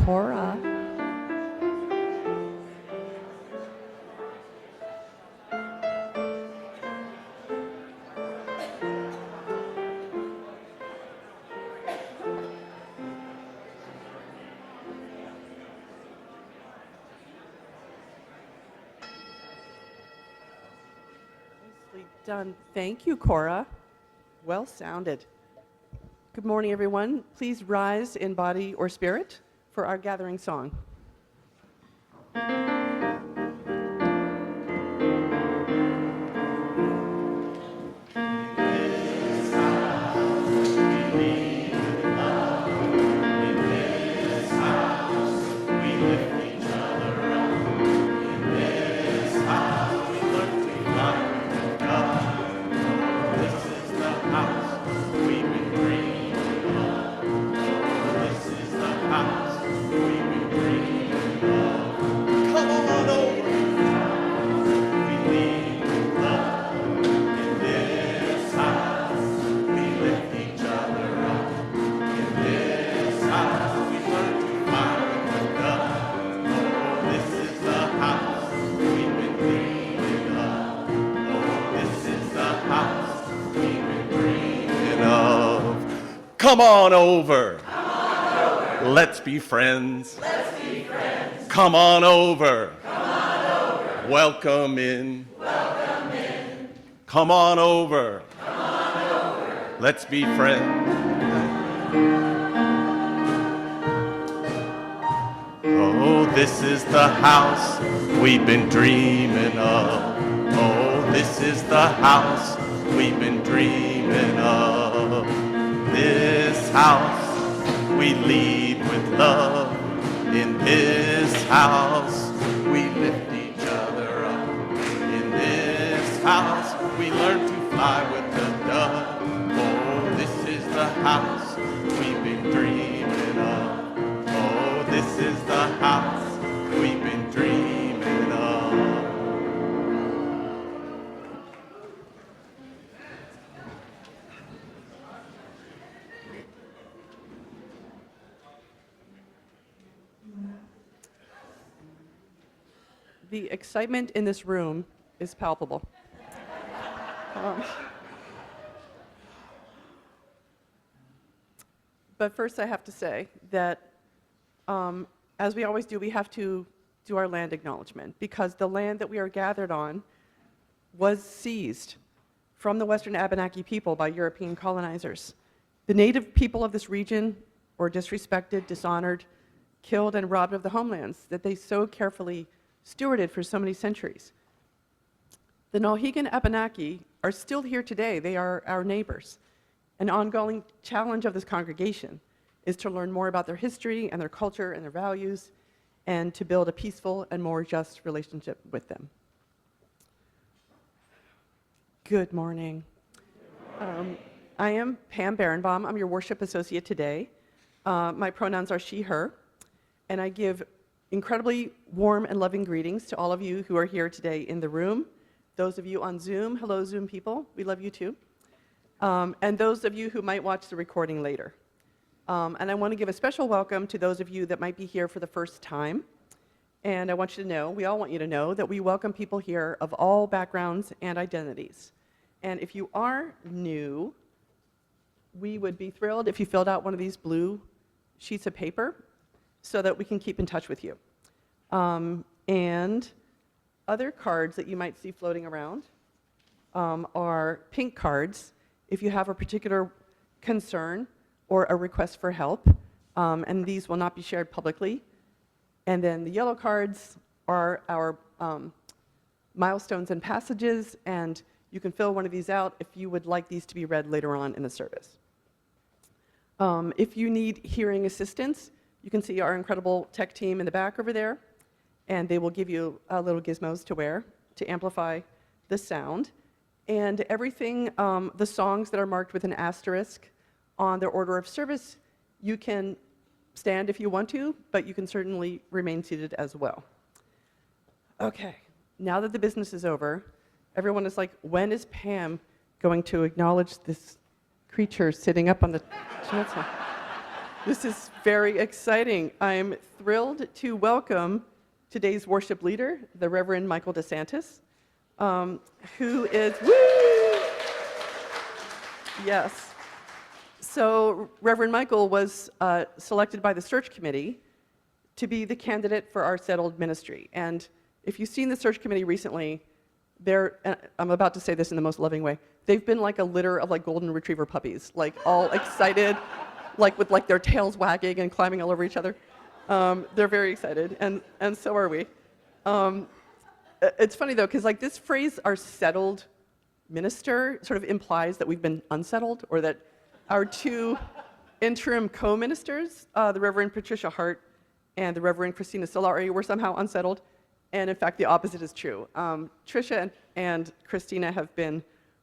Cora. Nicely done. Thank you, Cora. Well sounded. Good morning, everyone. Please rise in body or spirit for our gathering song. Come on over. Come on over. Let's be friends. Let's be friends. Come on over. Come on over. Welcome in. Welcome in. Come on over. Come on over. Let's be friends. Oh, this is the house we've been dreaming of. Oh, this is the house we've been dreaming of. This house, we lead with love. In this house, we lift each other up. In this is the house we've been dreaming of. The excitement in this room is palpable. But first I have to say that, as we always do, we have to do our land acknowledgement, because the land that we are gathered on was seized from the Western Abenaki people by European colonizers. The native people of this region were disrespected, dishonored, killed, and robbed of the homelands that they so carefully stewarded for so many centuries. The Mohegan Abenaki are still here today. They are our neighbors. An ongoing challenge of this congregation is to learn more about their history and their culture and their values, and to build a peaceful and more just relationship with them. Good morning. I am Pam Berenbaum. I'm your worship associate today. My pronouns are she, her, and I give incredibly warm and loving greetings to all of you who are here today in the room. Those of you on Zoom, hello Zoom people, we love you too. And those of you who might watch the recording later. And I want to give a special welcome to those of you that might be here for the first time. And I want you to know, we all want you to know, that we welcome people here of all backgrounds and identities. And if you are new, we would be thrilled if you filled out one of these blue sheets of paper so that we can keep in touch with you. And other cards that you might see floating around are pink cards if you have a particular concern or a request for help, and these will not be shared publicly. And then the yellow cards are our milestones and passages, and you can fill one of these out if you would like these to be read later on in the service. If you need hearing assistance, you can see our incredible tech team in the back over there, and they will give you little gizmos to wear to amplify the sound. And everything, the songs that are marked with an asterisk on their order of service, you can stand if you want to, but you can certainly remain seated as well. Okay, now that the business is over, everyone is like, when is Pam going to acknowledge this creature sitting up on the chancel? This is very exciting. I'm thrilled to welcome today's worship leader, the Reverend Michael DeSantis, who is, woo! Yes. So Reverend Michael was selected by the search committee to be the candidate for our settled ministry. And if you've seen the search committee recently, I'm about to say this in the most loving way, they've been like a litter of like golden retriever puppies, like all excited, like with like their tails wagging and climbing all over each other. They're very excited, and so are we. It's funny though, because like this phrase, our settled minister, sort of implies that we've been unsettled, or that our two interim co-ministers, the Reverend Patricia Hart and the Reverend Christina Solari, were somehow unsettled. And in fact, the opposite is true. Tricia and Christina have been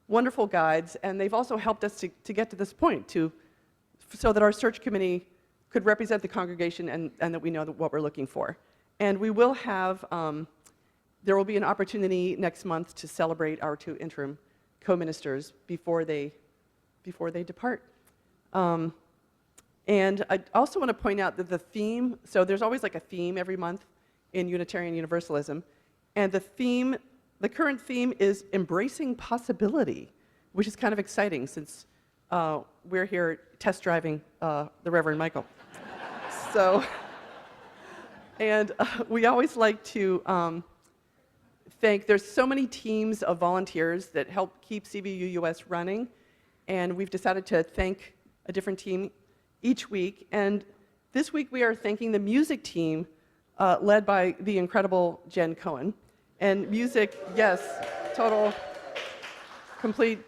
wonderful guides, and they've also helped us to get to this point, so that our search committee could represent the congregation and that we know what we're looking for. And we will have, there will be an opportunity next month to celebrate our two interim co-ministers before they depart. And I also want to point out that the theme, so there's always like a theme every month in Unitarian Universalism, and the current theme is embracing possibility, which is kind of exciting since we're here test driving the Reverend Michael. So, and we always like to there's so many teams of volunteers that help keep CVU US running, and we've decided to thank a different team each week. And this week we are thanking the music team led by the incredible Jen Cohen. And music, yes, total, complete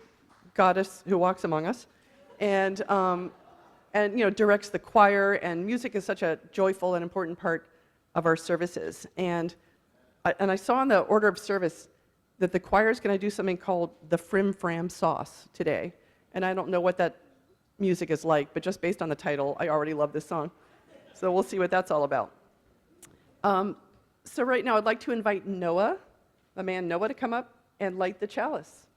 goddess who walks among us. And directs the choir, and music is such a joyful and important part of our services. And I saw in the order of service that the choir is going to do something called the Frim Fram Sauce today. And I don't know what that music is like, but just based on the title, I already love this song. So we'll see what that's all about. So right now I'd like to invite Noah, the man Noah, to come up and light the chalice.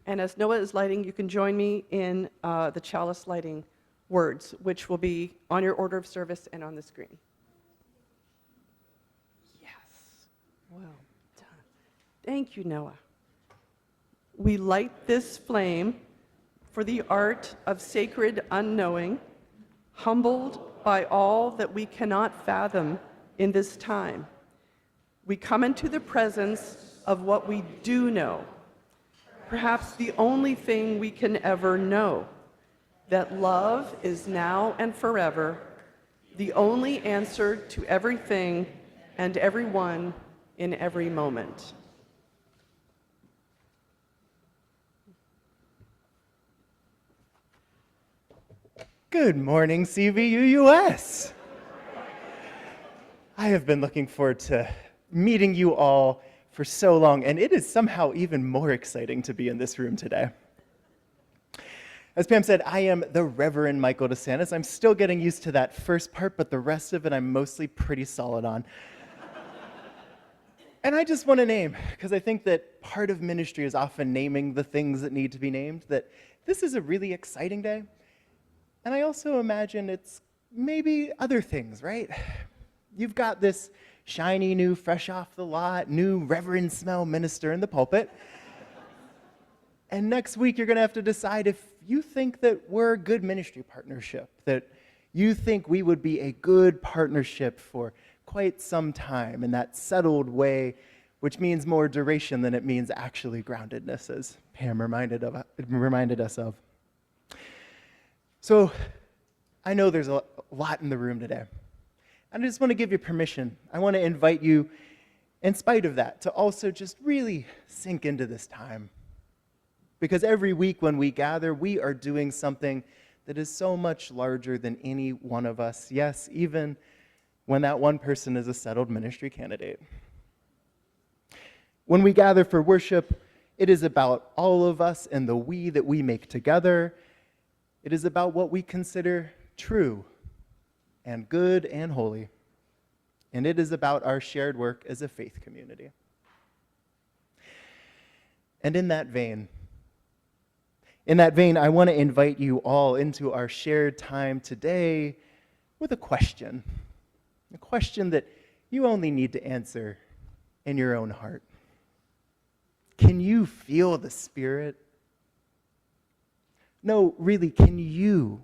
And as Noah is lighting, you can join me in the chalice lighting words, which will be on your order of service and on the screen. Yes. Well done. Thank you, Noah. We light this flame for the art of sacred unknowing, humbled by all that we cannot fathom in this time. We come into the presence of what we do know, perhaps the only thing we can ever know, that love is now and forever the only answer to everything and everyone in every moment. Good morning, CVUUS. I have been looking forward to meeting you all for so long, and it is somehow even more exciting to be in this room today. As Pam said, I am the Reverend Michael DeSantis. I'm still getting used to that first part, but the rest of it I'm mostly pretty solid on. And I just want to name, because I think that part of ministry is often naming the things that need to be named, that this is a really exciting day. And I also imagine it's maybe other things, right? You've got this shiny, new, fresh off the lot, new reverend smell minister in the pulpit. And next week, you're going to have to decide if you think that we're a good ministry partnership, that you think we would be a good partnership for quite some time in that settled way, which means more duration than it means actually groundedness, as Pam reminded us of. So I know there's a lot in the room today. And I just want to give you permission. I want to invite you, in spite of that, to also just really sink into this time. Because every week when we gather, we are doing something that is so much larger than any one of us. Yes, even when that one person is a settled ministry candidate. When we gather for worship, it is about all of us and the we that we make together. It is about what we consider true and good and holy. And it is about our shared work as a faith community. And in that vein, I want to invite you all into our shared time today with a question that you only need to answer in your own heart. Can you feel the Spirit? No, really, can you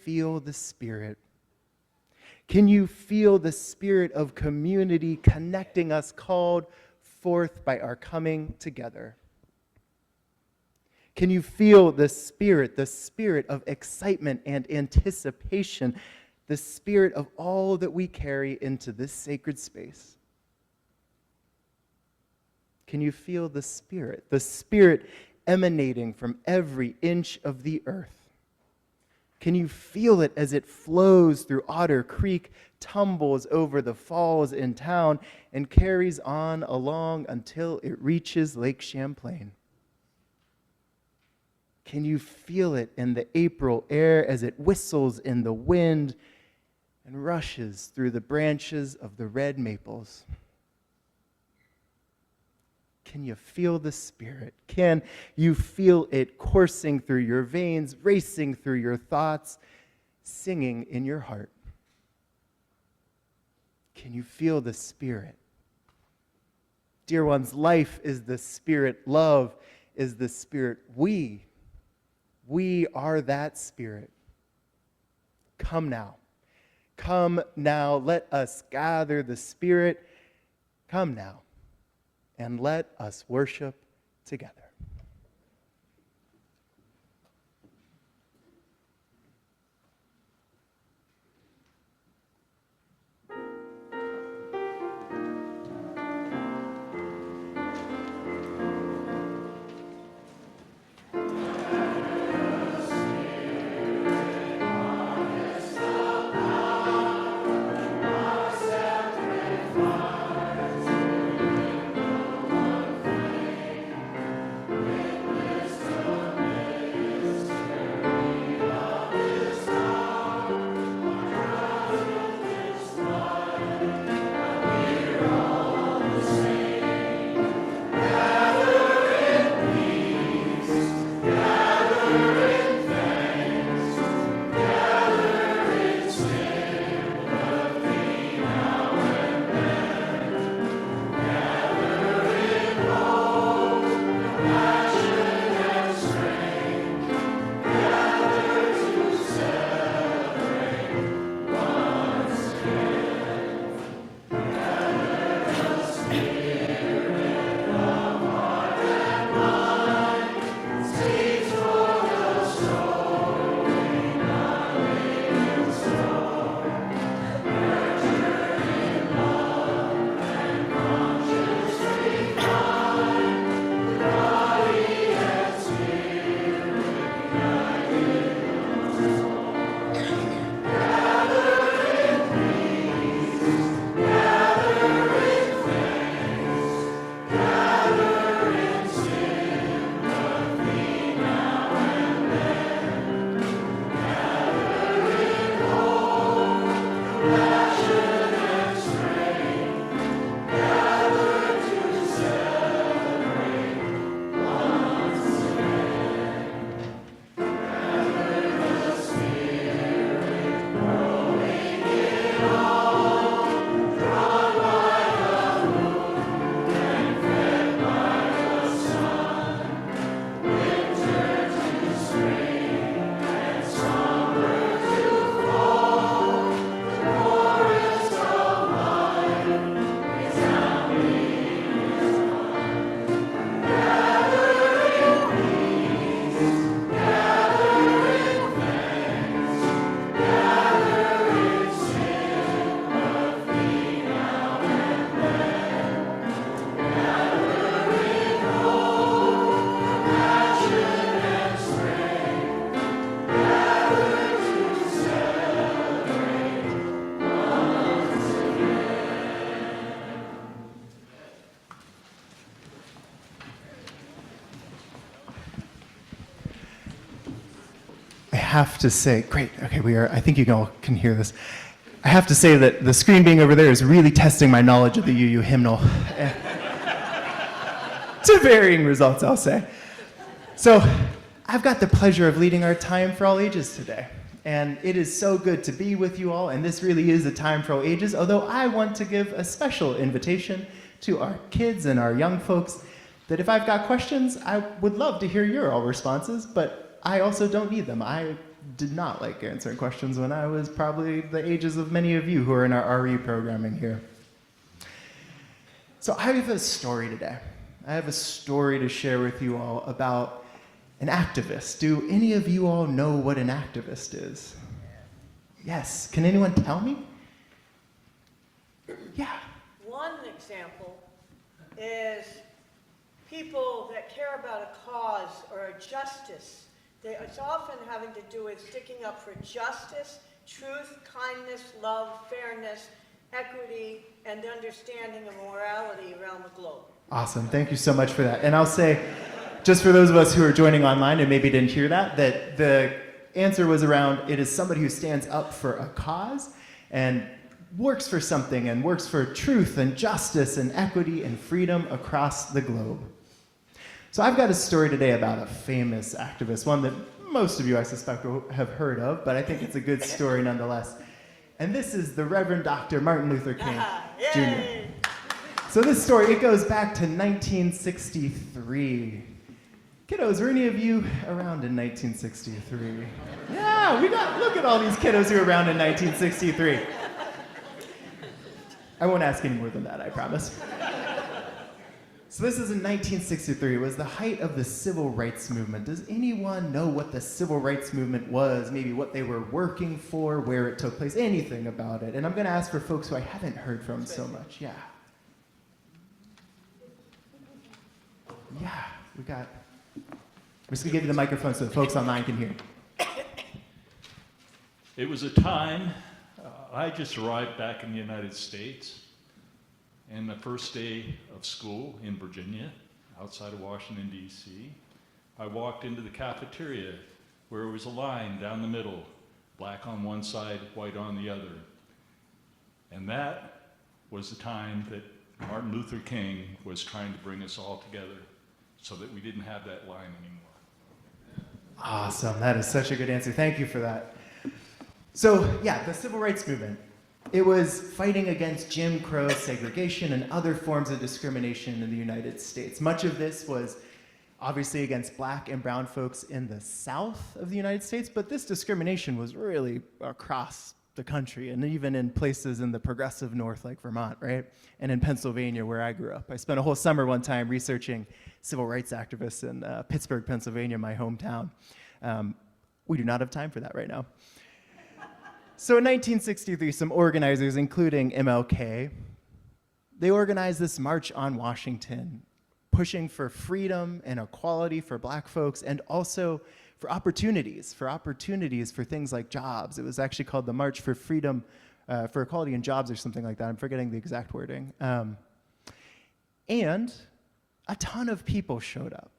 feel the Spirit? Can you feel the spirit of community connecting us, called forth by our coming together? Can you feel the spirit of excitement and anticipation, the spirit of all that we carry into this sacred space? Can you feel the spirit emanating from every inch of the earth? Can you feel it as it flows through Otter Creek, tumbles over the falls in town, and carries on along until it reaches Lake Champlain? Can you feel it in the April air as it whistles in the wind and rushes through the branches of the red maples? Can you feel the Spirit? Can you feel it coursing through your veins, racing through your thoughts, singing in your heart? Can you feel the Spirit? Dear ones, life is the Spirit. Love is the Spirit. We are that Spirit. Come now. Come now. Let us gather the Spirit. Come now. And let us worship together. have to say, great, okay, I think you all can hear this. I have to say that the screen being over there is really testing my knowledge of the UU hymnal. To varying results, I'll say. So, I've got the pleasure of leading our Time for All Ages today. And it is so good to be with you all, and this really is a time for all ages, although I want to give a special invitation to our kids and our young folks that if I've got questions, I would love to hear your all responses, but I also don't need them. I did not like answering questions when I was probably the ages of many of you who are in our RE programming here. So I have a story today. I have a story to share with you all about an activist. Do any of you all know what an activist is? Yes. Can anyone tell me? Yeah. One example is people that care about a cause or a justice. It's often having to do with sticking up for justice, truth, kindness, love, fairness, equity, and understanding of morality around the globe. Awesome. Thank you so much for that. And I'll say, just for those of us who are joining online and maybe didn't hear that, that the answer was around, it is somebody who stands up for a cause and works for something and works for truth and justice and equity and freedom across the globe. So I've got a story today about a famous activist, one that most of you I suspect will have heard of, but I think it's a good story nonetheless. And this is the Reverend Dr. Martin Luther King Jr. So this story, it goes back to 1963. Kiddos, were any of you around in 1963? Yeah, look at all these kiddos who were around in 1963. I won't ask any more than that, I promise. So this is in 1963. It was the height of the civil rights movement. Does anyone know what the civil rights movement was? Maybe what they were working for, where it took place, anything about it? And I'm going to ask for folks who I haven't heard from so much. Yeah. Yeah, we're just going to give you the microphone so the folks online can hear. It was a time, I just arrived back in the United States, and the first day of school in Virginia, outside of Washington, D.C., I walked into the cafeteria where it was a line down the middle, black on one side, white on the other. And that was the time that Martin Luther King was trying to bring us all together so that we didn't have that line anymore. Awesome. That is such a good answer. Thank you for that. So, yeah, the civil rights movement. It was fighting against Jim Crow segregation and other forms of discrimination in the United States. Much of this was obviously against black and brown folks in the South of the United States, but this discrimination was really across the country and even in places in the progressive North like Vermont, right? And in Pennsylvania where I grew up. I spent a whole summer one time researching civil rights activists in Pittsburgh, Pennsylvania, my hometown. We do not have time for that right now. So in 1963, some organizers, including MLK, they organized this March on Washington, pushing for freedom and equality for black folks, and also for opportunities for things like jobs. It was actually called the March for Freedom, for Equality and Jobs or something like that. I'm forgetting the exact wording. And a ton of people showed up.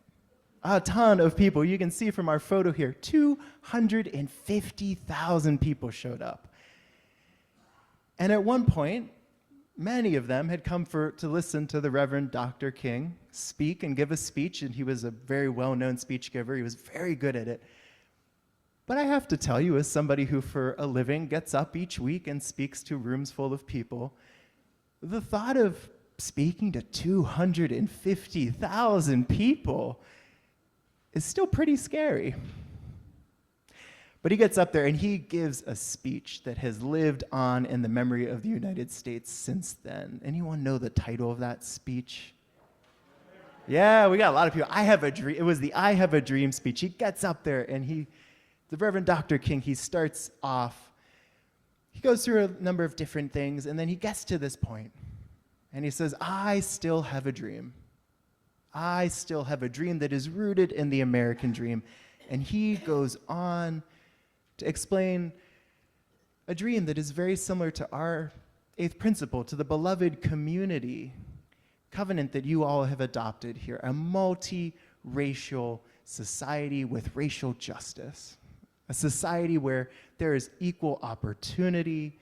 A ton of people. You can see from our photo here, 250,000 people showed up. And at one point, many of them had come to listen to the Reverend Dr. King speak and give a speech, and he was a very well-known speech giver. He was very good at it. But I have to tell you, as somebody who for a living gets up each week and speaks to rooms full of people, the thought of speaking to 250,000 people is still pretty scary. But he gets up there and he gives a speech that has lived on in the memory of the United States since then. Anyone know the title of that speech? Yeah, we got a lot of people. I have a dream. It was the I Have a Dream speech. He gets up there and the Reverend Dr. King, he starts off, he goes through a number of different things, and then he gets to this point, and he says, I still have a dream. I still have a dream that is rooted in the American dream. And he goes on to explain a dream that is very similar to our eighth principle, to the beloved community covenant that you all have adopted here, a multi-racial society with racial justice. a society where there is equal opportunity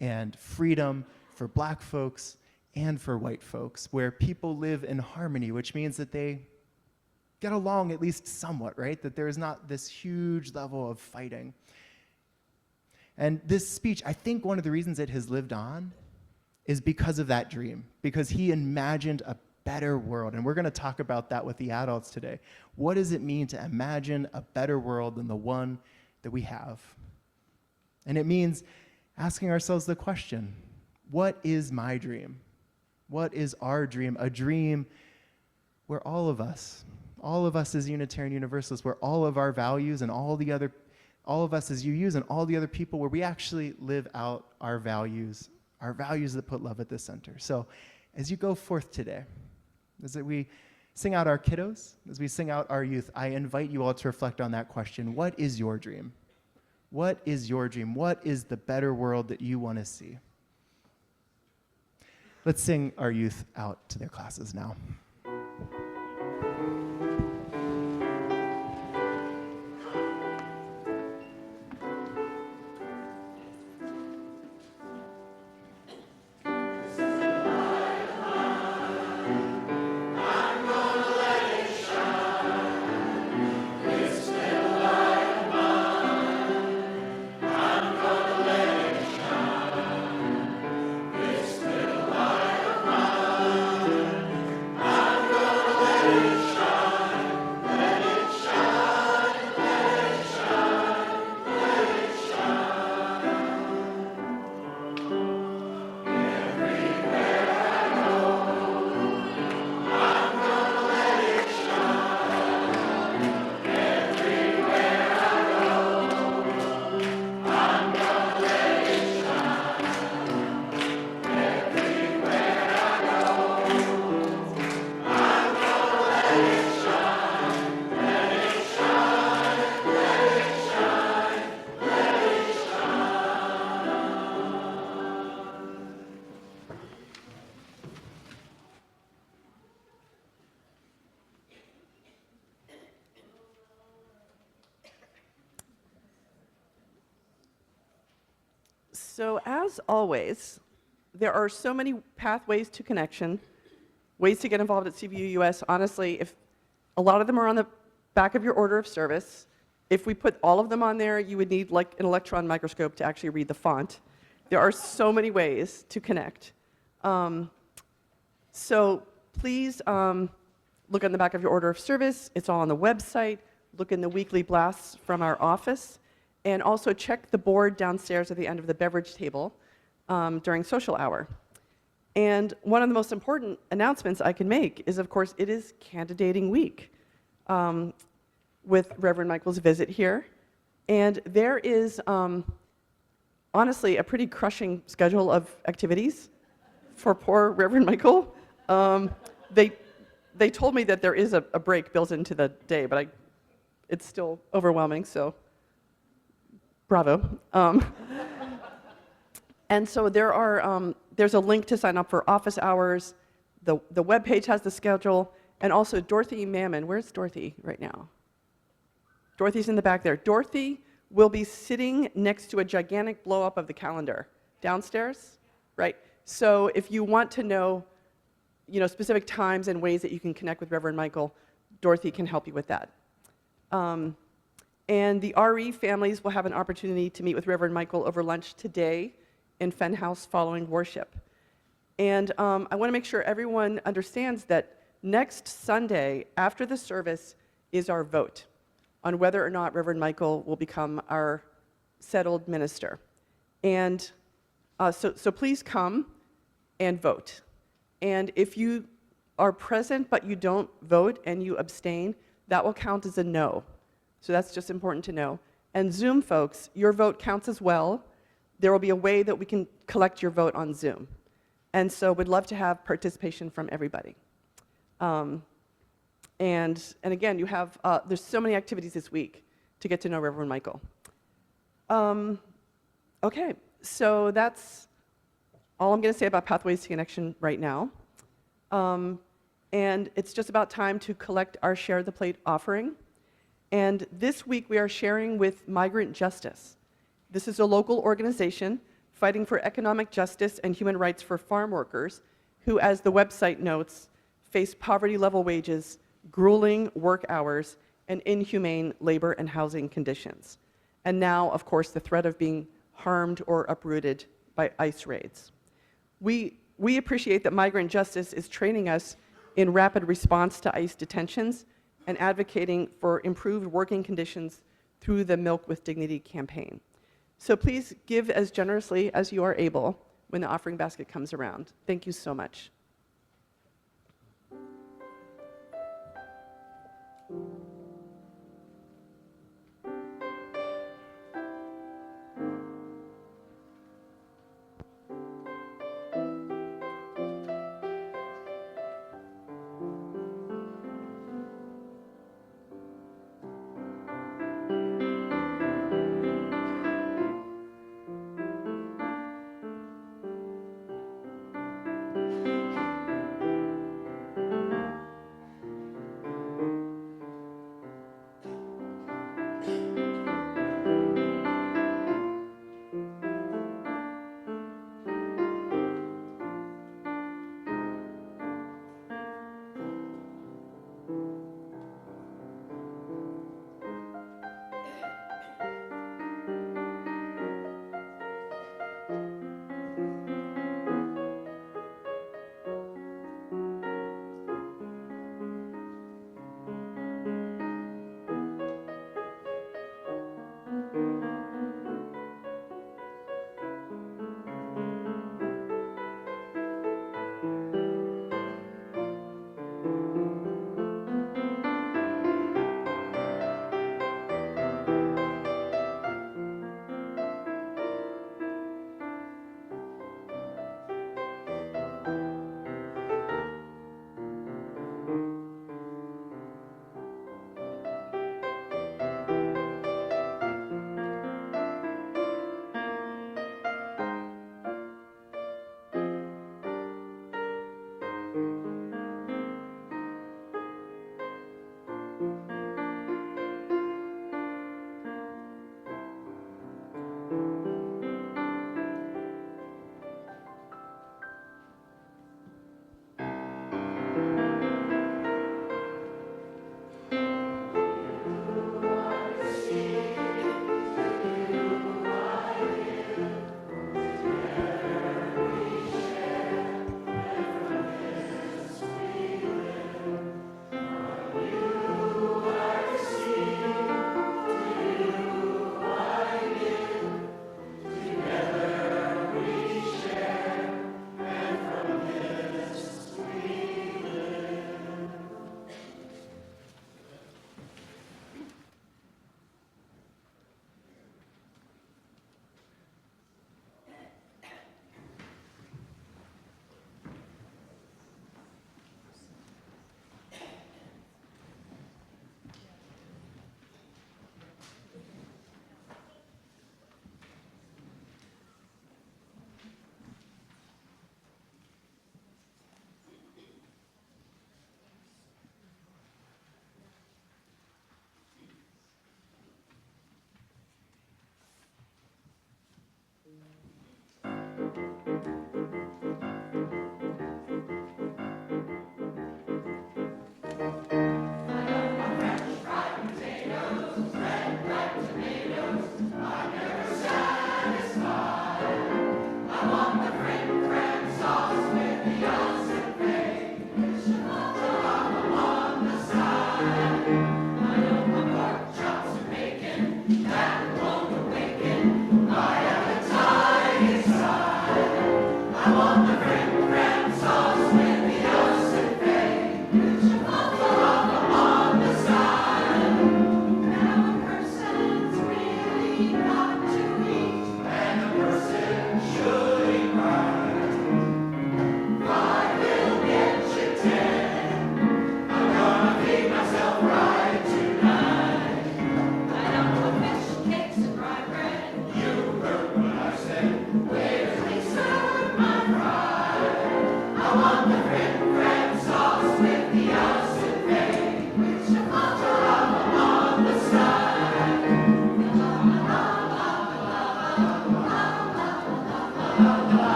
and freedom for black folks and for white folks, where people live in harmony, which means that they get along at least somewhat, right? That there is not this huge level of fighting. And this speech, I think one of the reasons it has lived on is because of that dream, because he imagined a better world. And we're going to talk about that with the adults today. What does it mean to imagine a better world than the one that we have? And it means asking ourselves the question, what is my dream? What is our dream? A dream where all of us as Unitarian Universalists, where all of our values and all of us as UUs and all the other people, where we actually live out our values that put love at the center. So as you go forth today, as we sing out our kiddos, as we sing out our youth, I invite you all to reflect on that question. What is your dream? What is your dream? What is the better world that you want to see? Let's sing our youth out to their classes now. So as always, there are so many pathways to connection, ways to get involved at CVU US. Honestly, if a lot of them are on the back of your order of service. If we put all of them on there, you would need like an electron microscope to actually read the font. There are so many ways to connect. So please look on the back of your order of service. It's all on the website. Look in the weekly blasts from our office. And also check the board downstairs at the end of the beverage table during social hour. And one of the most important announcements I can make is, of course, it is candidating week with Reverend Michael's visit here. And there is, honestly, a pretty crushing schedule of activities for poor Reverend Michael. They told me that there is a break built into the day, but it's still overwhelming, so bravo. And so there's a link to sign up for office hours. The webpage has the schedule. And also Dorothy Mammon. Where's Dorothy right now? Dorothy's in the back there. Dorothy will be sitting next to a gigantic blow-up of the calendar downstairs, right? So if you want to know, specific times and ways that you can connect with Reverend Michael, Dorothy can help you with that. And the RE families will have an opportunity to meet with Reverend Michael over lunch today in Fenn House following worship. And I want to make sure everyone understands that next Sunday after the service is our vote on whether or not Reverend Michael will become our settled minister. And so please come and vote. And if you are present but you don't vote and you abstain, that will count as a no. So that's just important to know. And Zoom folks, your vote counts as well. There will be a way that we can collect your vote on Zoom. And so we'd love to have participation from everybody. And again, you have, there's so many activities this week to get to know Reverend Michael. Okay, so that's all I'm going to say about Pathways to Connection right now. And it's just about time to collect our Share the Plate offering. And this week we are sharing with Migrant Justice. This is a local organization fighting for economic justice and human rights for farm workers who, as the website notes, face poverty-level wages, grueling work hours, and inhumane labor and housing conditions. And now, of course, the threat of being harmed or uprooted by ICE raids. We appreciate that Migrant Justice is training us in rapid response to ICE detentions and advocating for improved working conditions through the Milk with Dignity campaign. So please give as generously as you are able when the offering basket comes around. Thank you so much.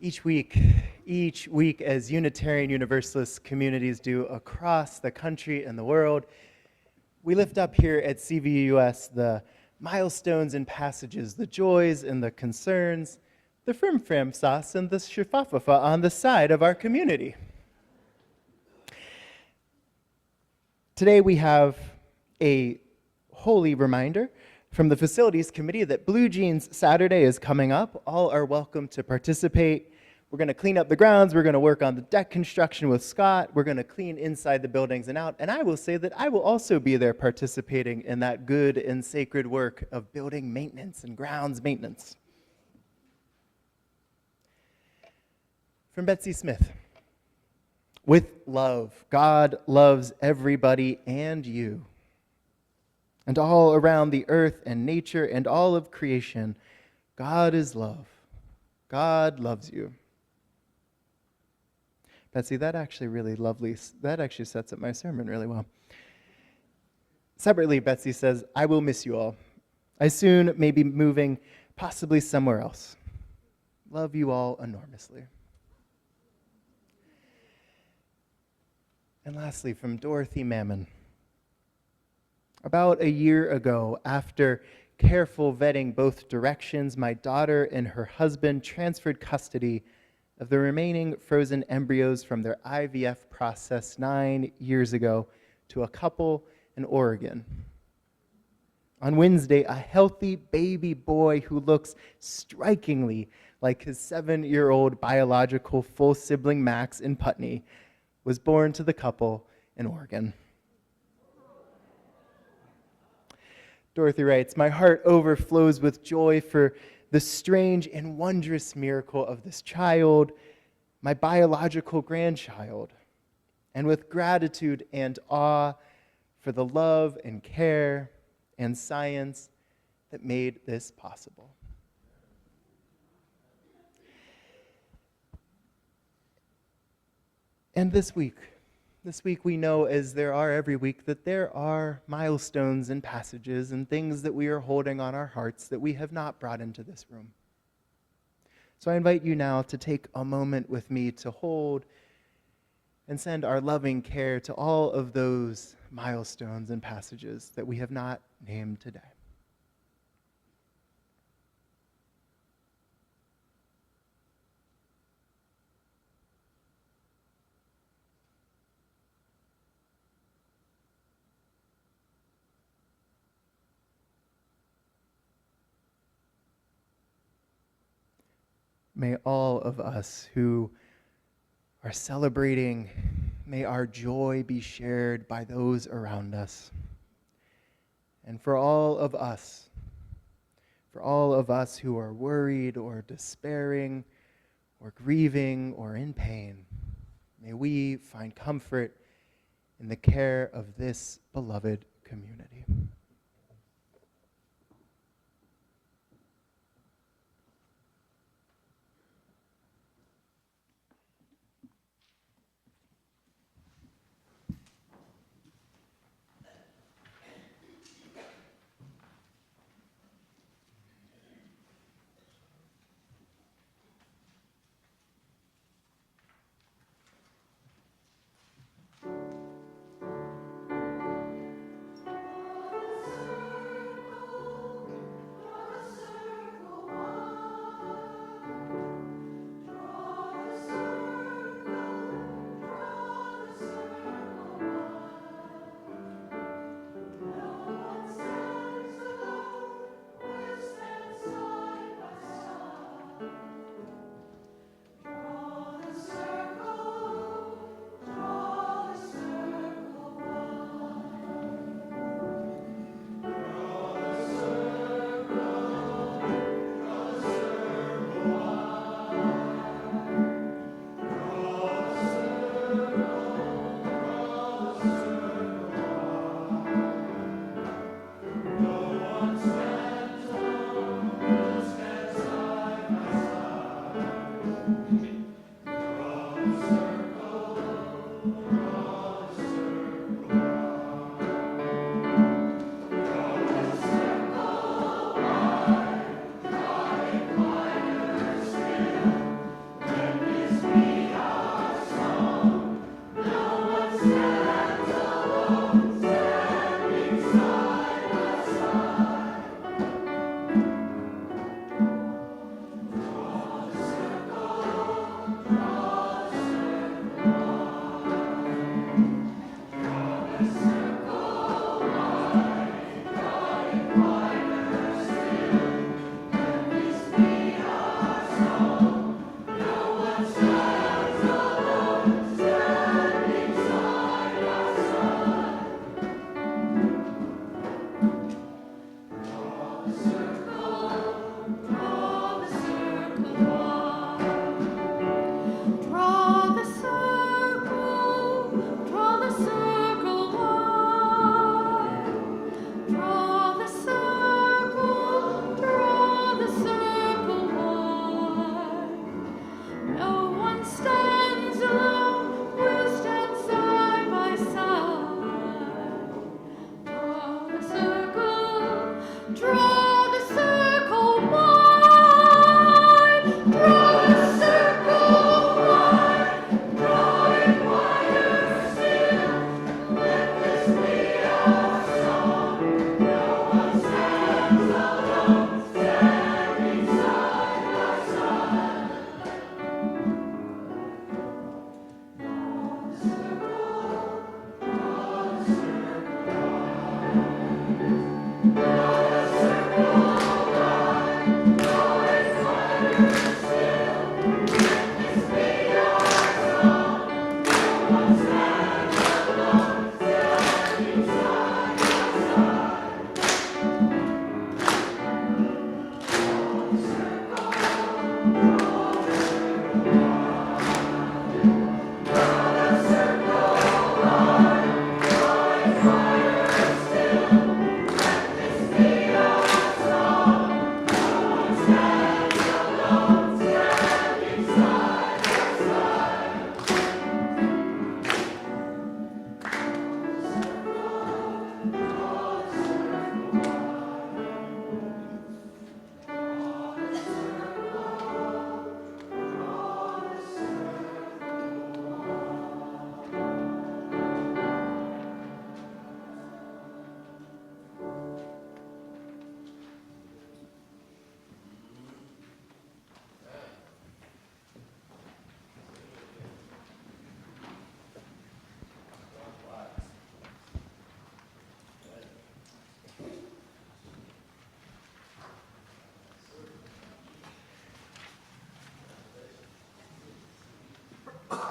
Each week, as Unitarian Universalist communities do across the country and the world, we lift up here at Cvuus the milestones and passages, the joys and the concerns, the frim sauce and the shifafafa on the side of our community. Today we have a holy reminder from the Facilities Committee that Blue Jeans Saturday is coming up. All are welcome to participate. We're going to clean up the grounds. We're going to work on the deck construction with Scott. We're going to clean inside the buildings and out. And I will say that I will also be there participating in that good and sacred work of building maintenance and grounds maintenance. From Betsy Smith. With love, God loves everybody and you. And all around the earth and nature and all of creation, God is love. God loves you. Betsy, that actually sets up my sermon really well. Separately, Betsy says, I will miss you all. I soon may be moving, possibly somewhere else. Love you all enormously. And lastly, from Dorothy Mammon. About a year ago, after careful vetting both directions, my daughter and her husband transferred custody of the remaining frozen embryos from their IVF process 9 years ago to a couple in Oregon. On Wednesday, a healthy baby boy who looks strikingly like his 7-year-old biological full sibling Max in Putney was born to the couple in Oregon. Dorothy writes, my heart overflows with joy for the strange and wondrous miracle of this child, my biological grandchild, and with gratitude and awe for the love and care and science that made this possible. And this week we know, as there are every week, that there are milestones and passages and things that we are holding on our hearts that we have not brought into this room. So I invite you now to take a moment with me to hold and send our loving care to all of those milestones and passages that we have not named today. May all of us who are celebrating, may our joy be shared by those around us. And for all of us who are worried or despairing or grieving or in pain, may we find comfort in the care of this beloved community.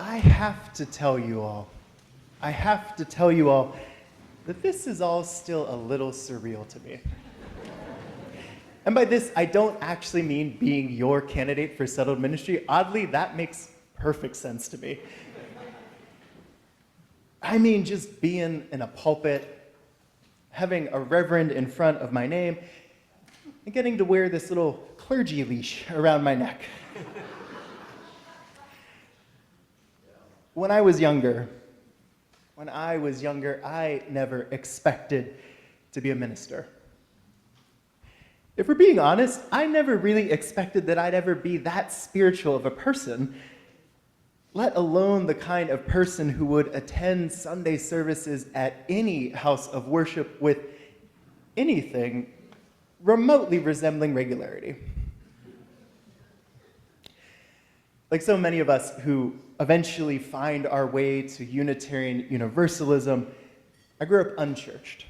I have to tell you all that this is all still a little surreal to me. And by this, I don't actually mean being your candidate for settled ministry. Oddly, that makes perfect sense to me. I mean just being in a pulpit, having a reverend in front of my name, and getting to wear this little clergy leash around my neck. When I was younger, I never expected to be a minister. If we're being honest, I never really expected that I'd ever be that spiritual of a person, let alone the kind of person who would attend Sunday services at any house of worship with anything remotely resembling regularity. Like so many of us who eventually find our way to Unitarian Universalism, I grew up unchurched.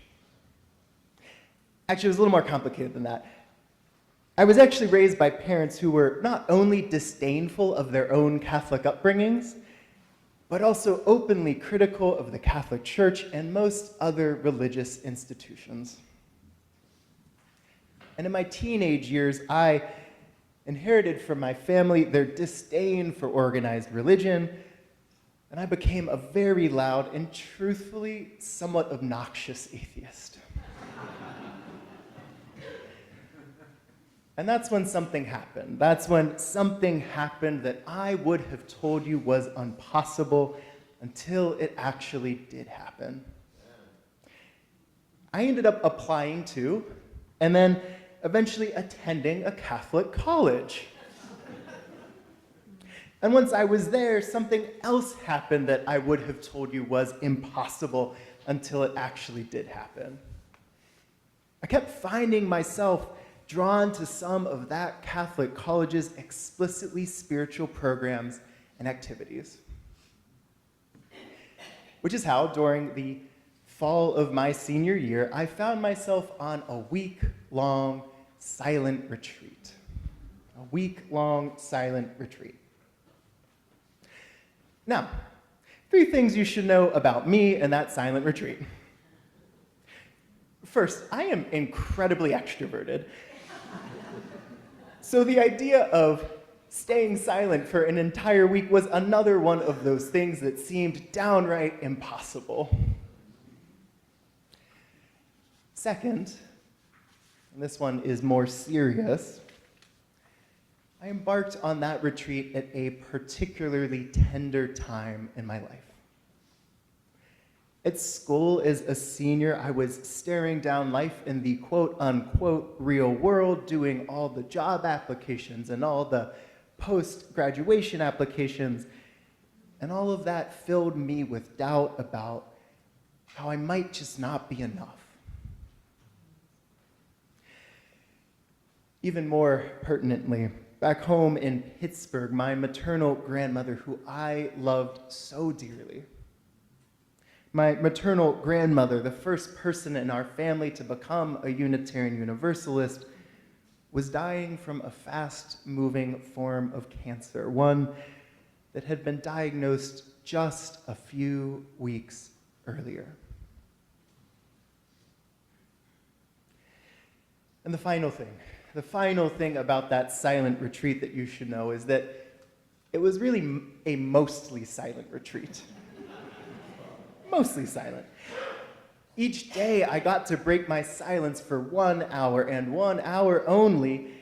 Actually, it was a little more complicated than that. I was actually raised by parents who were not only disdainful of their own Catholic upbringings, but also openly critical of the Catholic Church and most other religious institutions. And in my teenage years, I inherited from my family their disdain for organized religion, and I became a very loud and truthfully somewhat obnoxious atheist. And that's when something happened. That's when something happened that I would have told you was impossible until it actually did happen. I ended up applying to, and then eventually attending a Catholic college. And once I was there, something else happened that I would have told you was impossible until it actually did happen. I kept finding myself drawn to some of that Catholic college's explicitly spiritual programs and activities. Which is how, during the fall of my senior year, I found myself on a week-long silent retreat. A week-long silent retreat. Now, 3 things you should know about me and that silent retreat. First, I am incredibly extroverted. So the idea of staying silent for an entire week was another one of those things that seemed downright impossible. Second, and this one is more serious, I embarked on that retreat at a particularly tender time in my life. At school as a senior, I was staring down life in the quote-unquote real world, doing all the job applications and all the post-graduation applications, and all of that filled me with doubt about how I might just not be enough. Even more pertinently, back home in Pittsburgh, my maternal grandmother, who I loved so dearly, my maternal grandmother, the first person in our family to become a Unitarian Universalist, was dying from a fast-moving form of cancer, one that had been diagnosed just a few weeks earlier. And the final thing about that silent retreat that you should know is that it was really a mostly silent retreat. Mostly silent. Each day I got to break my silence for 1 hour and 1 hour only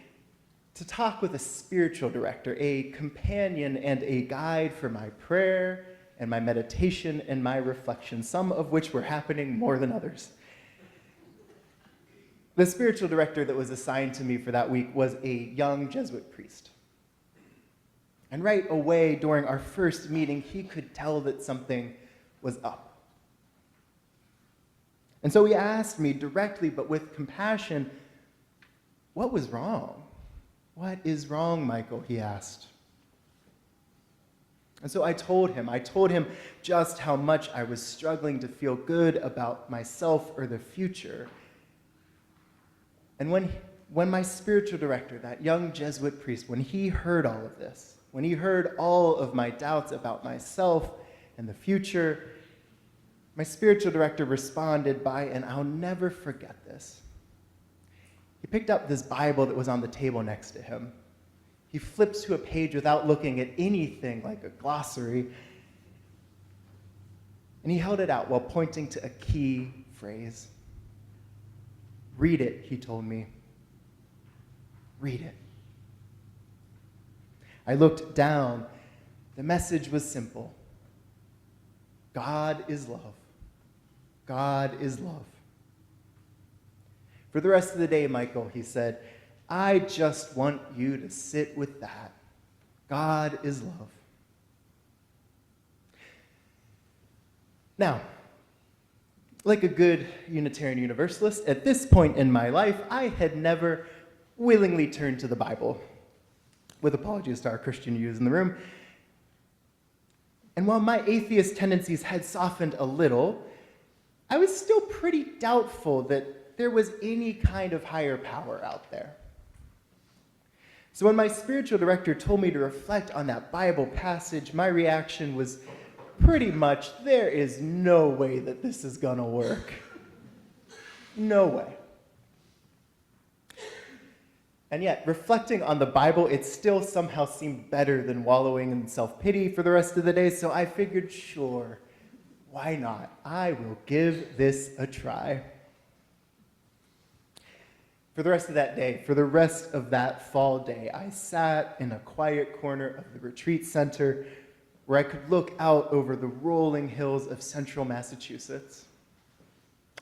to talk with a spiritual director, a companion and a guide for my prayer and my meditation and my reflection, some of which were happening more than others. The spiritual director that was assigned to me for that week was a young Jesuit priest. And right away, during our first meeting, he could tell that something was up. And so he asked me directly, but with compassion, what was wrong? What is wrong, Michael? He asked. And so I told him just how much I was struggling to feel good about myself or the future. And when my spiritual director, that young Jesuit priest, when he heard all of this, when he heard all of my doubts about myself and the future, my spiritual director responded by, and I'll never forget this. He picked up this Bible that was on the table next to him. He flipped to a page without looking at anything like a glossary, and he held it out while pointing to a key phrase. Read it, he told me. Read it. I looked down. The message was simple. God is love. God is love. For the rest of the day, Michael, he said, I just want you to sit with that. God is love. Now, like a good Unitarian Universalist, at this point in my life, I had never willingly turned to the Bible, with apologies to our Christian youths in the room. And while my atheist tendencies had softened a little, I was still pretty doubtful that there was any kind of higher power out there. So when my spiritual director told me to reflect on that Bible passage, my reaction was pretty much, there is no way that this is gonna work. No way. And yet, reflecting on the Bible, it still somehow seemed better than wallowing in self-pity for the rest of the day, so I figured, sure, why not? I will give this a try. For the rest of that day, for the rest of that fall day, I sat in a quiet corner of the retreat center where I could look out over the rolling hills of central Massachusetts,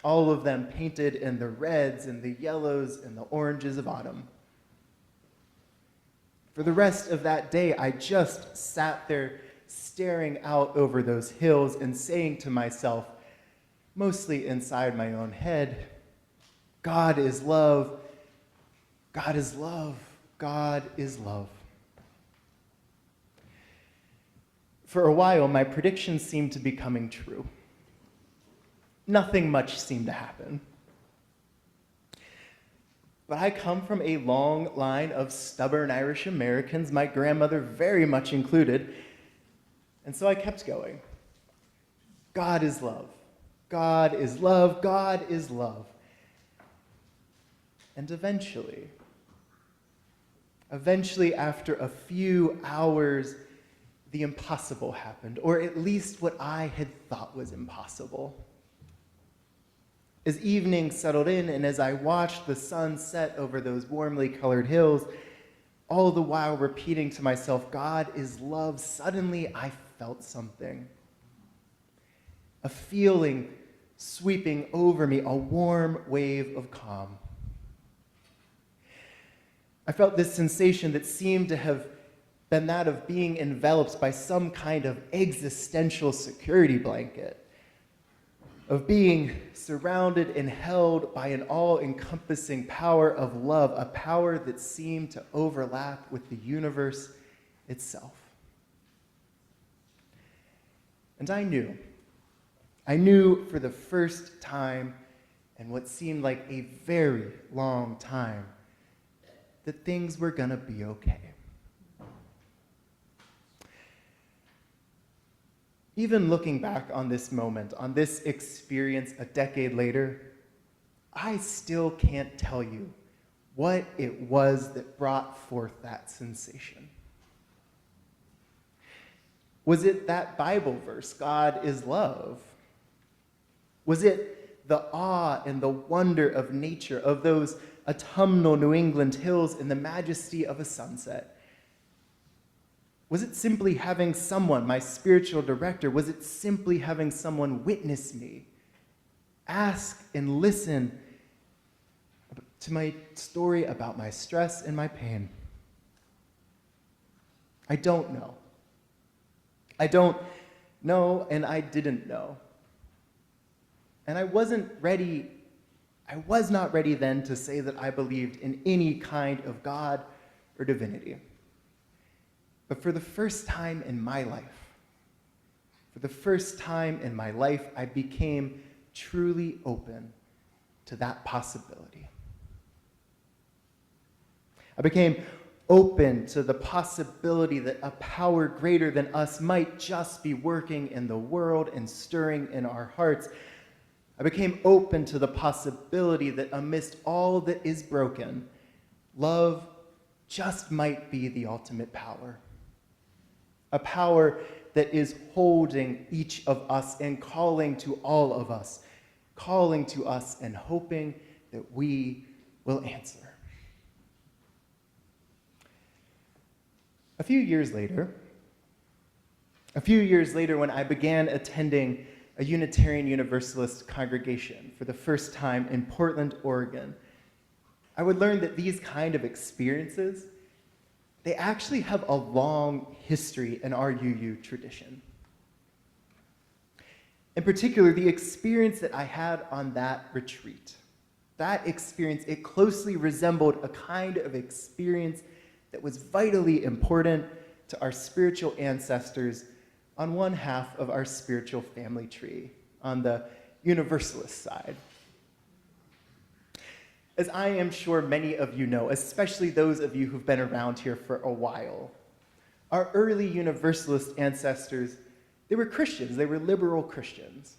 all of them painted in the reds and the yellows and the oranges of autumn. For the rest of that day, I just sat there staring out over those hills and saying to myself, mostly inside my own head, God is love, God is love, God is love. For a while, my predictions seemed to be coming true. Nothing much seemed to happen. But I come from a long line of stubborn Irish Americans, my grandmother very much included, and so I kept going. God is love. God is love. God is love. And eventually, after a few hours, the impossible happened, or at least what I had thought was impossible. As evening settled in and as I watched the sun set over those warmly colored hills, all the while repeating to myself, God is love, suddenly I felt something. A feeling sweeping over me, a warm wave of calm. I felt this sensation that seemed to have been that of being enveloped by some kind of existential security blanket, of being surrounded and held by an all-encompassing power of love, a power that seemed to overlap with the universe itself. And I knew for the first time in what seemed like a very long time, that things were going to be okay. Even looking back on this moment, on this experience a decade later, I still can't tell you what it was that brought forth that sensation. Was it that Bible verse, God is love? Was it the awe and the wonder of nature, of those autumnal New England hills in the majesty of a sunset? Was it simply having someone, my spiritual director, was it simply having someone witness me, ask and listen to my story about my stress and my pain? I don't know. I don't know, and I didn't know. And I was not ready then to say that I believed in any kind of God or divinity. But for the first time in my life, I became truly open to that possibility. I became open to the possibility that a power greater than us might just be working in the world and stirring in our hearts. I became open to the possibility that amidst all that is broken, love just might be the ultimate power. A power that is holding each of us and calling to all of us, calling to us and hoping that we will answer. A few years later, when I began attending a Unitarian Universalist congregation for the first time in Portland, Oregon, I would learn that these kind of experiences, they actually have a long history in our UU tradition. In particular, the experience that I had on that retreat, that experience, it closely resembled a kind of experience that was vitally important to our spiritual ancestors on one half of our spiritual family tree, on the Universalist side. As I am sure many of you know, especially those of you who've been around here for a while, our early Universalist ancestors, they were Christians, they were liberal Christians.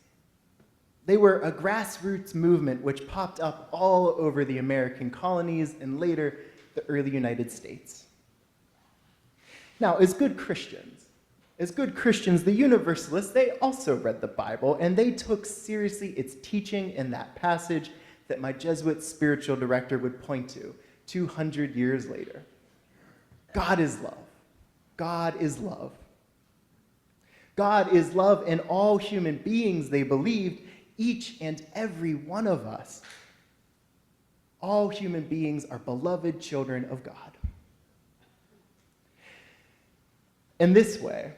They were a grassroots movement which popped up all over the American colonies and later the early United States. Now, as good Christians, the Universalists, they also read the Bible, and they took seriously its teaching in that passage that my Jesuit spiritual director would point to 200 years later. God is love. God is love. God is love, and all human beings, they believed, each and every one of us, all human beings are beloved children of God. In this way,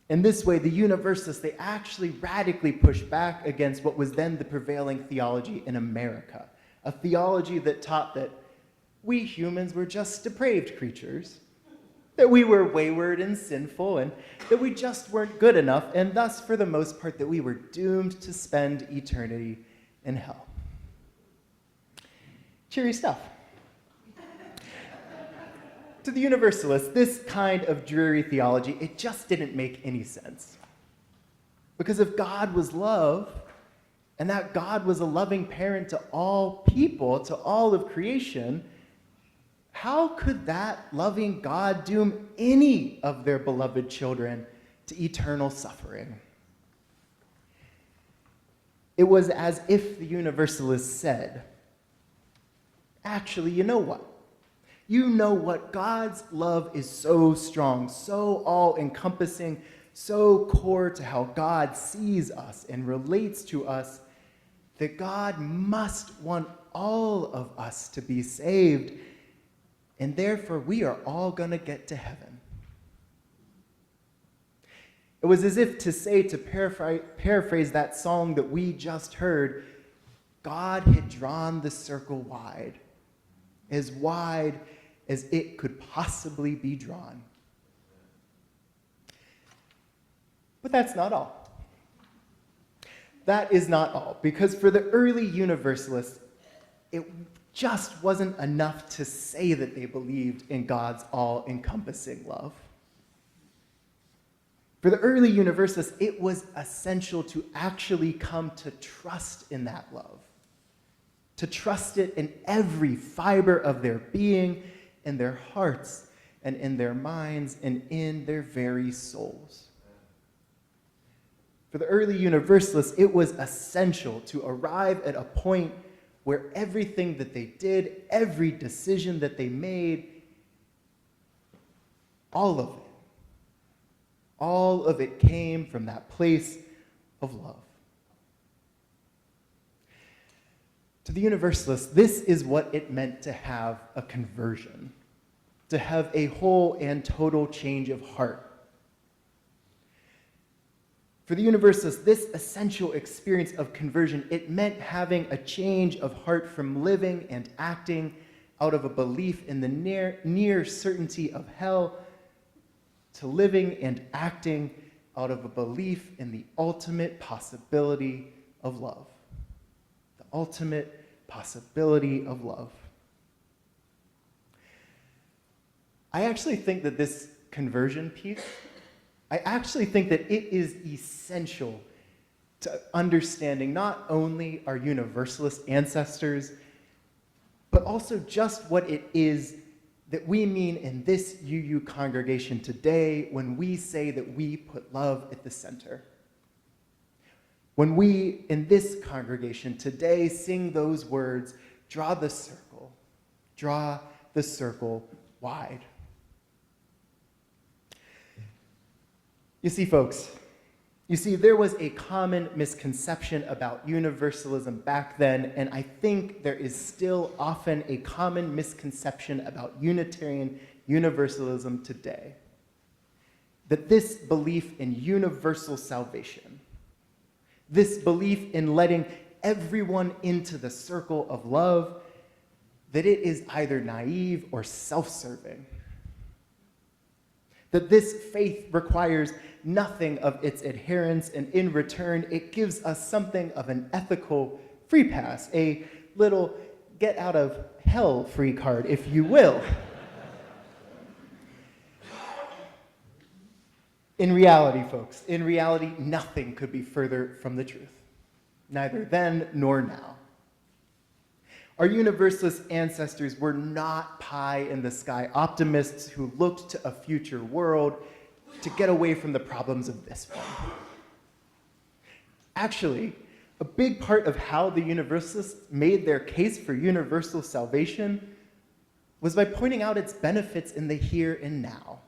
the Universalists, they actually radically pushed back against what was then the prevailing theology in America, a theology that taught that we humans were just depraved creatures, that we were wayward and sinful, and that we just weren't good enough, and thus, for the most part, that we were doomed to spend eternity in hell. Cheery stuff. To the Universalists, this kind of dreary theology, it just didn't make any sense. Because if God was love, and that God was a loving parent to all people, to all of creation, how could that loving God doom any of their beloved children to eternal suffering? It was as if the Universalists said, actually, you know what? You know what? God's love is so strong, so all-encompassing, so core to how God sees us and relates to us, that God must want all of us to be saved, and therefore we are all going to get to heaven. It was as if to say, to paraphrase that song that we just heard, God had drawn the circle wide as it could possibly be drawn. But that's not all. That is not all, because for the early Universalists, it just wasn't enough to say that they believed in God's all-encompassing love. For the early Universalists, it was essential to actually come to trust in that love, to trust it in every fiber of their being, in their hearts, and in their minds, and in their very souls. For the early Universalists, it was essential to arrive at a point where everything that they did, every decision that they made, all of it came from that place of love. To the Universalists, this is what it meant to have a conversion, to have a whole and total change of heart. For the Universalists, this essential experience of conversion, it meant having a change of heart from living and acting out of a belief in the near certainty of hell to living and acting out of a belief in the ultimate possibility of love. The ultimate possibility of love. I actually think that this conversion piece, I actually think that it is essential to understanding not only our Universalist ancestors, but also just what it is that we mean in this UU congregation today when we say that we put love at the center. When we, in this congregation today, sing those words, draw the circle wide. You see, folks, there was a common misconception about universalism back then, and I think there is still often a common misconception about Unitarian Universalism today. That this belief in universal salvation, this belief in letting everyone into the circle of love, that it is either naive or self-serving. That this faith requires nothing of its adherents, and in return, it gives us something of an ethical free pass, a little get out of hell free card, if you will. In reality, folks, nothing could be further from the truth, neither then nor now. Our Universalist ancestors were not pie-in-the-sky optimists who looked to a future world to get away from the problems of this one. Actually, a big part of how the Universalists made their case for universal salvation was by pointing out its benefits in the here and now.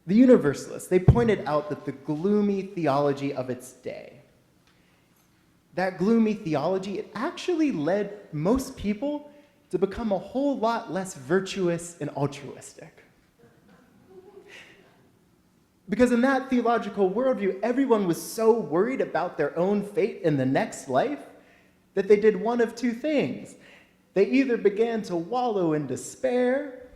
The Universalists, they pointed out that the gloomy theology of its day, that gloomy theology, it actually led most people to become a whole lot less virtuous and altruistic. Because in that theological worldview, everyone was so worried about their own fate in the next life that they did one of two things. They either began to wallow in despair,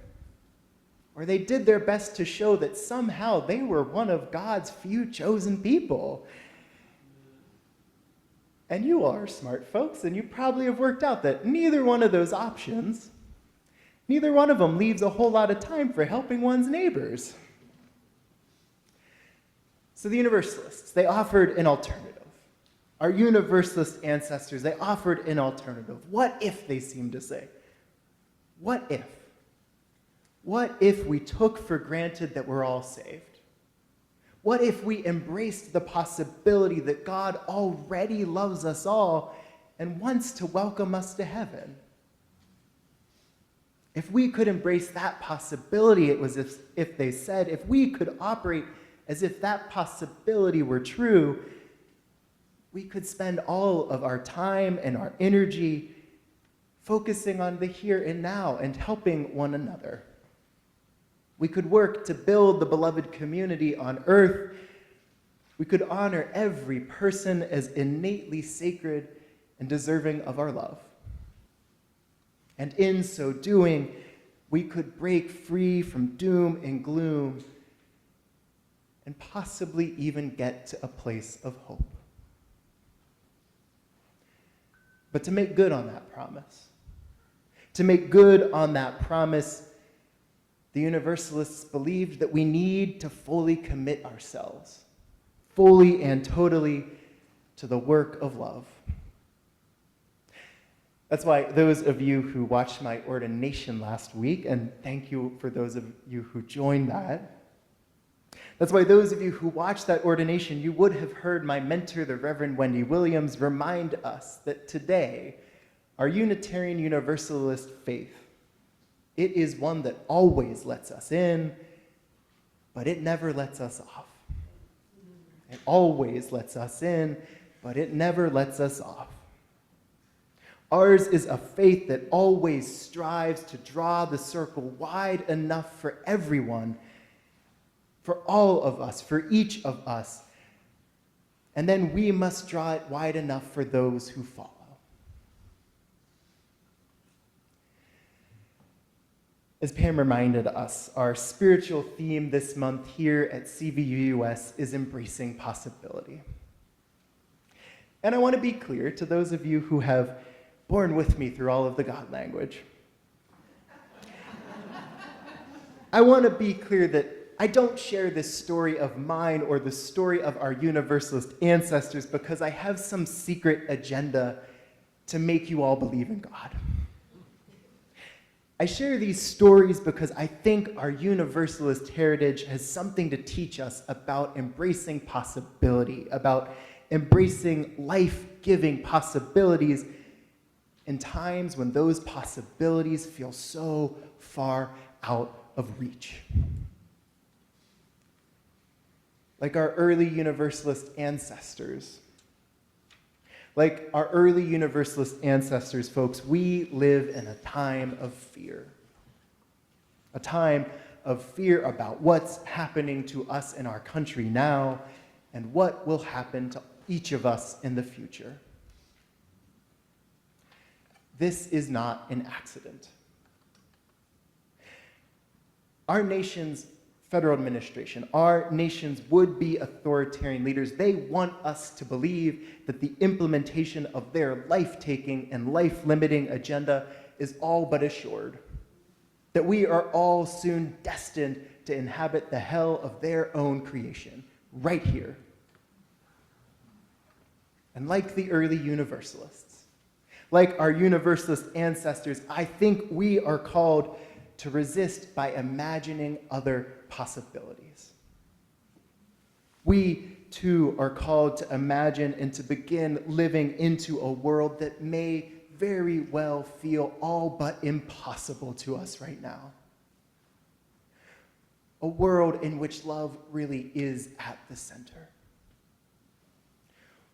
or they did their best to show that somehow they were one of God's few chosen people. And you are smart folks, and you probably have worked out that neither one of those options, neither one of them leaves a whole lot of time for helping one's neighbors. So the Universalists, they offered an alternative. Our Universalist ancestors, they offered an alternative. What if, they seem to say? What if? What if we took for granted that we're all saved? What if we embraced the possibility that God already loves us all and wants to welcome us to heaven? If we could embrace that possibility, it was as if they said, if we could operate as if that possibility were true, we could spend all of our time and our energy focusing on the here and now and helping one another. We could work to build the beloved community on earth. We could honor every person as innately sacred and deserving of our love. And in so doing, we could break free from doom and gloom and possibly even get to a place of hope. But to make good on that promise, the Universalists believed that we need to fully commit ourselves, fully and totally, to the work of love. That's why those of you who watched my ordination last week, and thank you for those of you who joined that, that's why those of you who watched that ordination, you would have heard my mentor, the Reverend Wendy Williams, remind us that today, our Unitarian Universalist faith, it is one that always lets us in, but it never lets us off. It always lets us in, but it never lets us off. Ours is a faith that always strives to draw the circle wide enough for everyone, for all of us, for each of us, and then we must draw it wide enough for those who follow. As Pam reminded us, our spiritual theme this month here at Cvuus is embracing possibility. And I want to be clear to those of you who have borne with me through all of the God language. I want to be clear that I don't share this story of mine or the story of our Universalist ancestors because I have some secret agenda to make you all believe in God. I share these stories because I think our Universalist heritage has something to teach us about embracing possibility, about embracing life-giving possibilities in times when those possibilities feel so far out of reach. Like our early Universalist ancestors, folks, we live in a time of fear. A time of fear about what's happening to us in our country now and what will happen to each of us in the future. This is not an accident. Our nation's federal administration, our nation's would-be authoritarian leaders, they want us to believe that the implementation of their life-taking and life-limiting agenda is all but assured, that we are all soon destined to inhabit the hell of their own creation, right here. And like the early Universalists, like our Universalist ancestors, I think we are called to resist by imagining other possibilities. We, too, are called to imagine and to begin living into a world that may very well feel all but impossible to us right now. A world in which love really is at the center.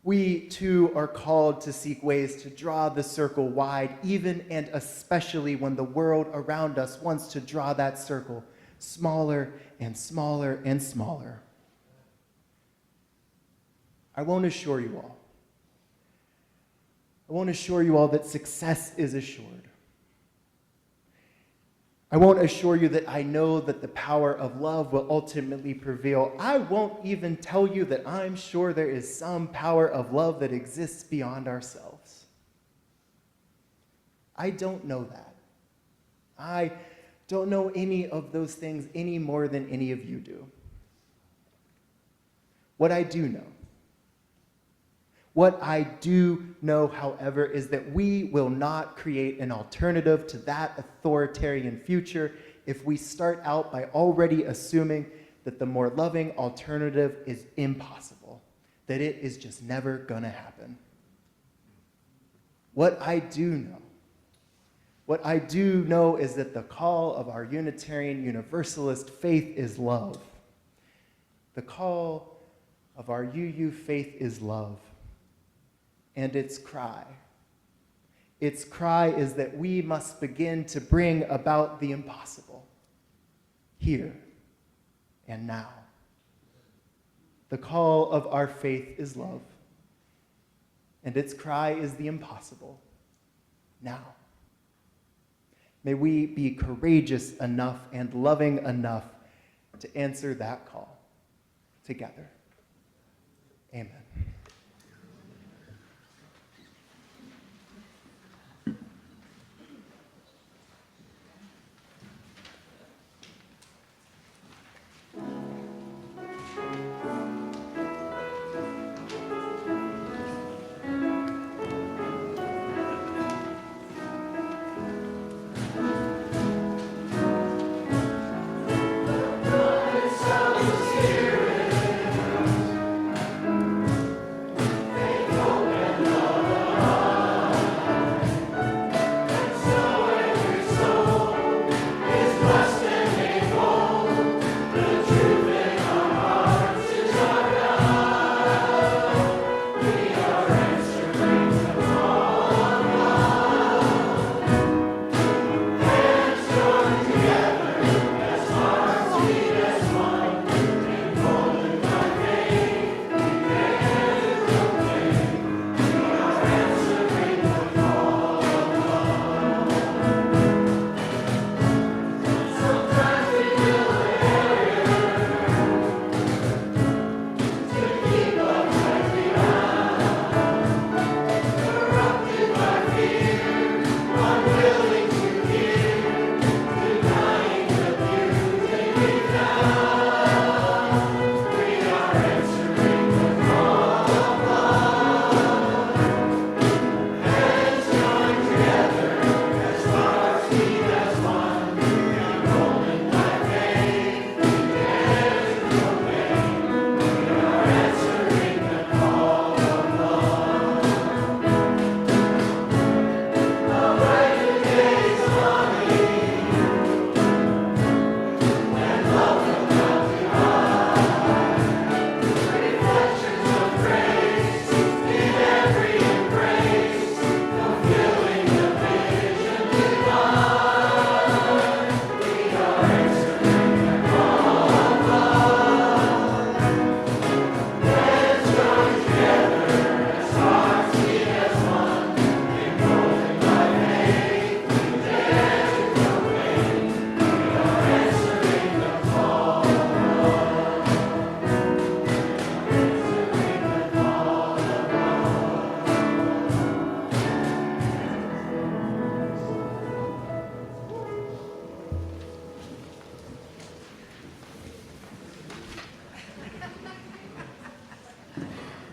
We, too, are called to seek ways to draw the circle wide, even and especially when the world around us wants to draw that circle smaller and smaller and smaller. I won't assure you all that success is assured. I won't assure you that I know that the power of love will ultimately prevail. I won't even tell you that I'm sure there is some power of love that exists beyond ourselves. I don't know that. I don't know any of those things any more than any of you do. What I do know, however, is that we will not create an alternative to that authoritarian future if we start out by already assuming that the more loving alternative is impossible, that it is just never going to happen. What I do know is that the call of our Unitarian Universalist faith is love. The call of our UU faith is love. And its cry is that we must begin to bring about the impossible, here and now. The call of our faith is love, and its cry is the impossible, now. May we be courageous enough and loving enough to answer that call together. Amen.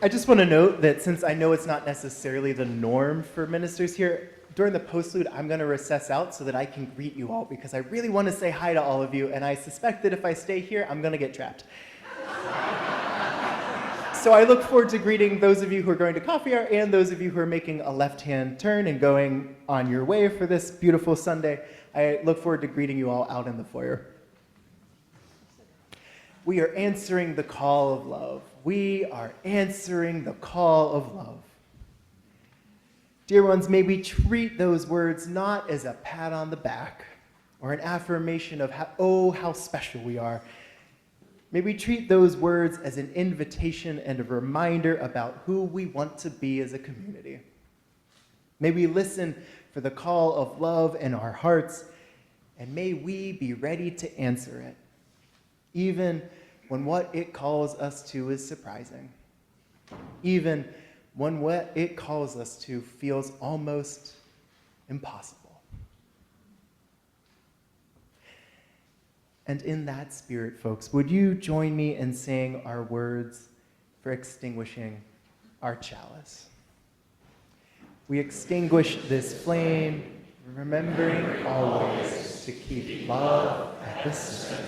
I just want to note that since I know it's not necessarily the norm for ministers here, during the postlude, I'm going to recess out so that I can greet you all because I really want to say hi to all of you, and I suspect that if I stay here, I'm going to get trapped. So I look forward to greeting those of you who are going to coffee hour and those of you who are making a left-hand turn and going on your way for this beautiful Sunday. I look forward to greeting you all out in the foyer. We are answering the call of love. We are answering the call of love. Dear ones, may we treat those words not as a pat on the back or an affirmation of how special we are. May we treat those words as an invitation and a reminder about who we want to be as a community. May we listen for the call of love in our hearts, and may we be ready to answer it, even when what it calls us to is surprising, even when what it calls us to feels almost impossible. And in that spirit, folks, would you join me in saying our words for extinguishing our chalice? We extinguish this flame, remembering always to keep love at the center.